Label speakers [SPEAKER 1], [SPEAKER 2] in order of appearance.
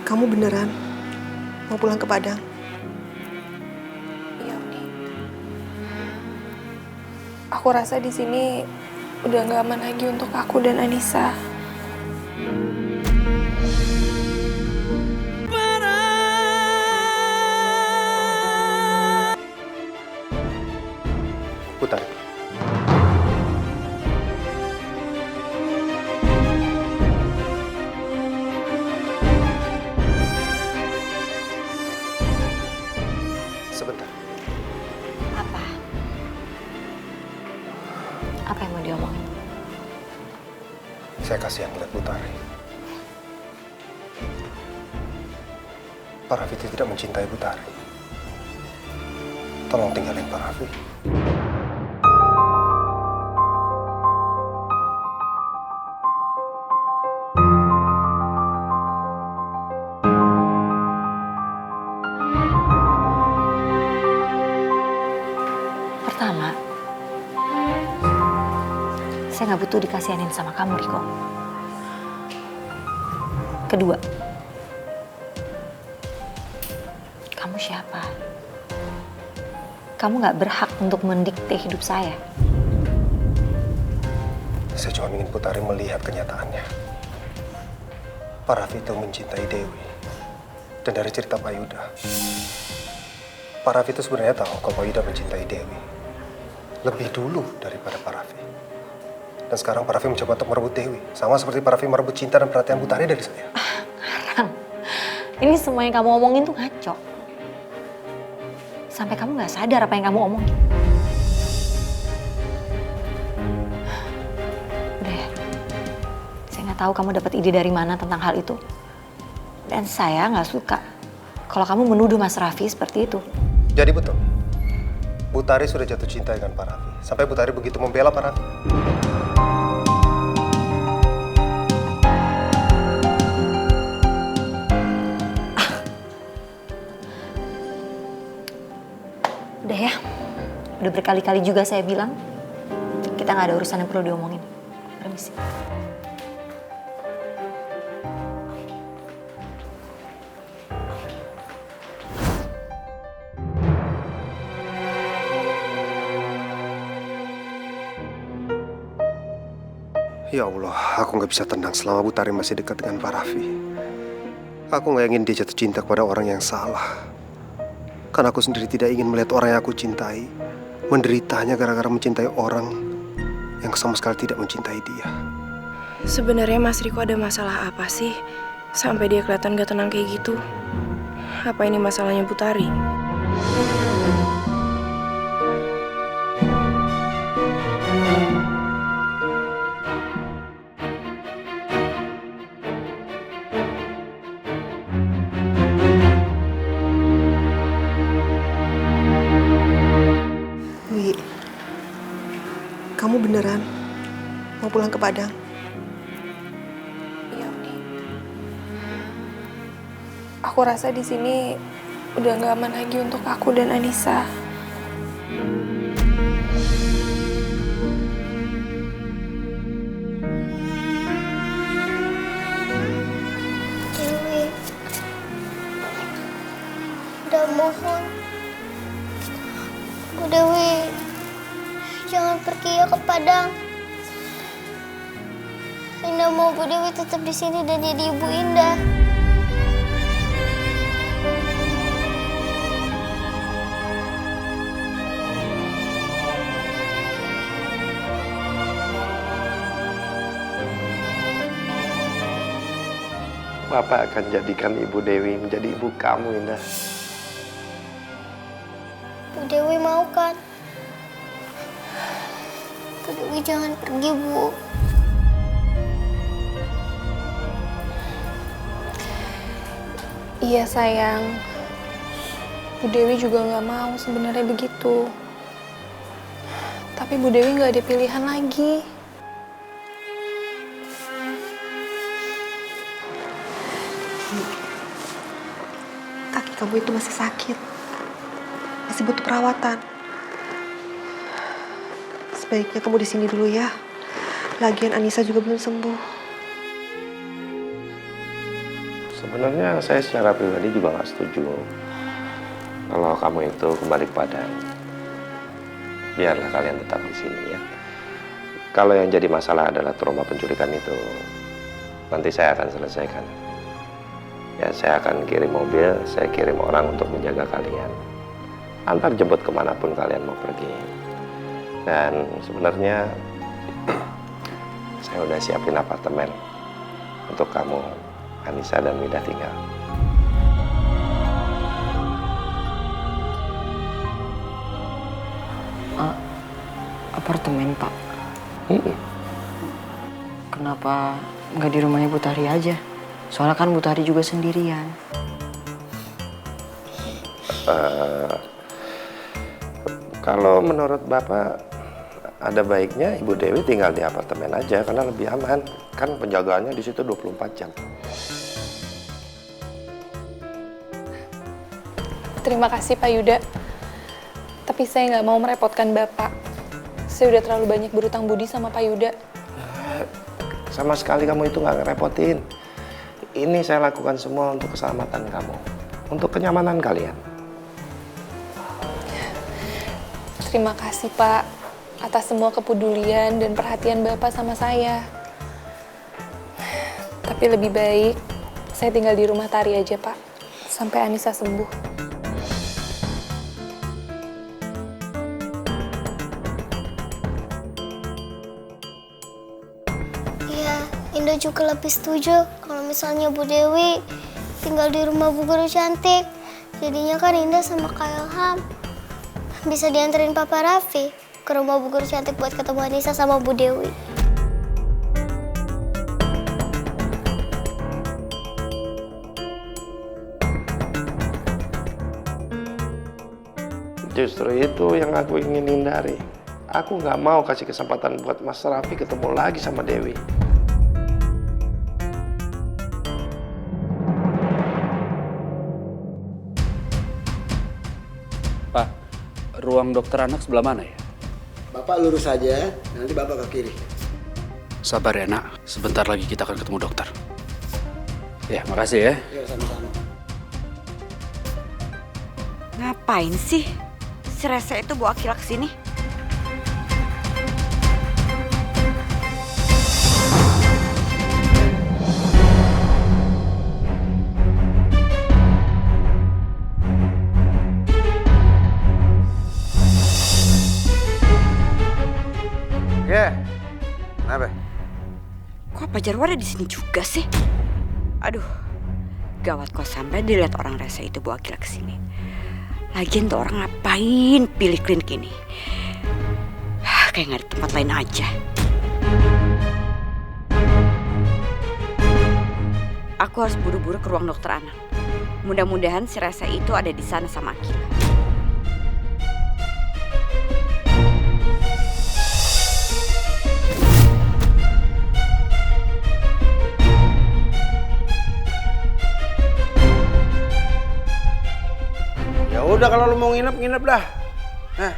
[SPEAKER 1] Kamu beneran mau pulang ke Padang?
[SPEAKER 2] Iya, Uni. Aku rasa di sini udah nggak aman lagi untuk aku dan Anissa.
[SPEAKER 3] Putar. Sebentar.
[SPEAKER 4] Apa? Apa yang mau diomongin?
[SPEAKER 3] Saya kasihan melihat Putari. Pak Raffi tidak mencintai Putari. Tolong tinggalin Pak Raffi.
[SPEAKER 4] Pertama, saya nggak butuh dikasihanin sama kamu, Riko. Kedua, kamu siapa? Kamu nggak berhak untuk mendikte hidup saya.
[SPEAKER 3] Saya cuma ingin Putari melihat kenyataannya. Pak Raffi itu mencintai Dewi. Dan dari cerita Pak Yuda, Pak Raffi itu sebenarnya tahu kalau Pak Yuda mencintai Dewi lebih dulu daripada Pak Raffi. Dan sekarang Pak Raffi mencoba untuk merebut Dewi. Sama seperti Pak Raffi merebut cinta dan perhatian Putari dari saya.
[SPEAKER 4] Arang, ini semua yang kamu omongin tuh ngaco. Sampai kamu nggak sadar apa yang kamu omongin. Udah ya, saya nggak tahu kamu dapat ide dari mana tentang hal itu. Dan saya nggak suka kalau kamu menuduh Mas Raffi seperti itu.
[SPEAKER 3] Jadi betul, Putari sudah jatuh cinta dengan Pak Raffi. Sampai Putari begitu membela Pak Raffi.
[SPEAKER 4] Udah ya, udah berkali-kali juga saya bilang, kita nggak ada urusan yang perlu diomongin. Permisi.
[SPEAKER 3] Ya Allah, aku nggak bisa tenang selama Putari masih dekat dengan Pak Raffi. Aku nggak ingin dia jatuh cinta kepada orang yang salah. Karena aku sendiri tidak ingin melihat orang yang aku cintai menderita hanya gara-gara mencintai orang yang sama sekali tidak mencintai dia.
[SPEAKER 2] Sebenarnya Mas Riko ada masalah apa sih? Sampai dia kelihatan gak tenang kayak gitu. Apa ini masalahnya Putari?
[SPEAKER 1] Wi, kamu beneran mau pulang ke Padang?
[SPEAKER 2] Iya, Uni. Aku rasa di sini udah nggak aman lagi untuk aku dan Anissa.
[SPEAKER 5] Dewi, udah mohon. Bu Dewi, jangan pergi ya ke Padang. Indah mau Bu Dewi tetap di sini dan jadi ibu Indah.
[SPEAKER 6] Bapak akan jadikan Ibu Dewi menjadi ibu kamu, Indah.
[SPEAKER 5] Bu Dewi mau kan? Bu Dewi jangan pergi, Bu.
[SPEAKER 2] Iya sayang, Bu Dewi juga nggak mau sebenarnya begitu. Tapi Bu Dewi nggak ada pilihan lagi.
[SPEAKER 1] Kaki kamu itu masih sakit. Masih butuh perawatan. Sebaiknya kamu di sini dulu ya. Lagian Anissa juga belum sembuh.
[SPEAKER 6] Sebenarnya saya secara pribadi juga nggak setuju kalau kamu itu kembali ke Padang. Biarlah kalian tetap di sini ya. Kalau yang jadi masalah adalah trauma penculikan itu, nanti saya akan selesaikan. Ya, saya akan kirim mobil, saya kirim orang untuk menjaga kalian. Antar jemput kemanapun kalian mau pergi. Dan sebenarnya saya udah siapin apartemen untuk kamu, Anissa dan Mida tinggal.
[SPEAKER 4] Apartemen, Pak. Kenapa nggak di rumahnya Bu Tari aja? Soalnya kan Bu Tari juga sendirian.
[SPEAKER 6] Kalau menurut Bapak, ada baiknya Ibu Dewi tinggal di apartemen aja karena lebih aman. Kan penjagaannya di situ 24 jam.
[SPEAKER 2] Terima kasih Pak Yuda. Tapi saya nggak mau merepotkan Bapak. Saya udah terlalu banyak berutang budi sama Pak Yuda.
[SPEAKER 6] Sama sekali kamu itu nggak ngerepotin. Ini saya lakukan semua untuk keselamatan kamu. Untuk kenyamanan kalian.
[SPEAKER 2] Terima kasih Pak atas semua kepedulian dan perhatian Bapak sama saya. Tapi lebih baik saya tinggal di rumah Tari aja Pak. Sampai Anissa sembuh.
[SPEAKER 5] Iya, Indah juga lebih setuju kalau misalnya Bu Dewi tinggal di rumah Bu Guru Cantik. Jadinya kan Indah sama Kak Ilham bisa dianterin Papa Raffi ke rumah Bu Guru Cantik buat ketemu Anissa sama Bu Dewi.
[SPEAKER 6] Justru itu yang aku ingin hindari. Aku nggak mau kasih kesempatan buat Mas Raffi ketemu lagi sama Dewi.
[SPEAKER 7] Pak, ruang dokter anak sebelah mana ya?
[SPEAKER 8] Bapak lurus saja, nanti Bapak ke kiri.
[SPEAKER 7] Sabar ya nak, sebentar lagi kita akan ketemu dokter. Ya, makasih ya.
[SPEAKER 8] Ya, sama-sama.
[SPEAKER 4] Ngapain sih si Rese itu bawa Akila ke sini?
[SPEAKER 8] Oke, kenapa?
[SPEAKER 4] Kok Pak Jarwo ada di sini juga sih? Aduh, gawat kok sampai dilihat orang Rese itu bawa Akila ke sini. Lagian tuh orang ngapain pilih klinik ini? Kayak nggak di tempat lain aja. Aku harus buru-buru ke ruang dokter anak. Mudah-mudahan si Rese itu ada di sana sama Akila.
[SPEAKER 8] Ya udah kalau lu mau nginep dah. Nah,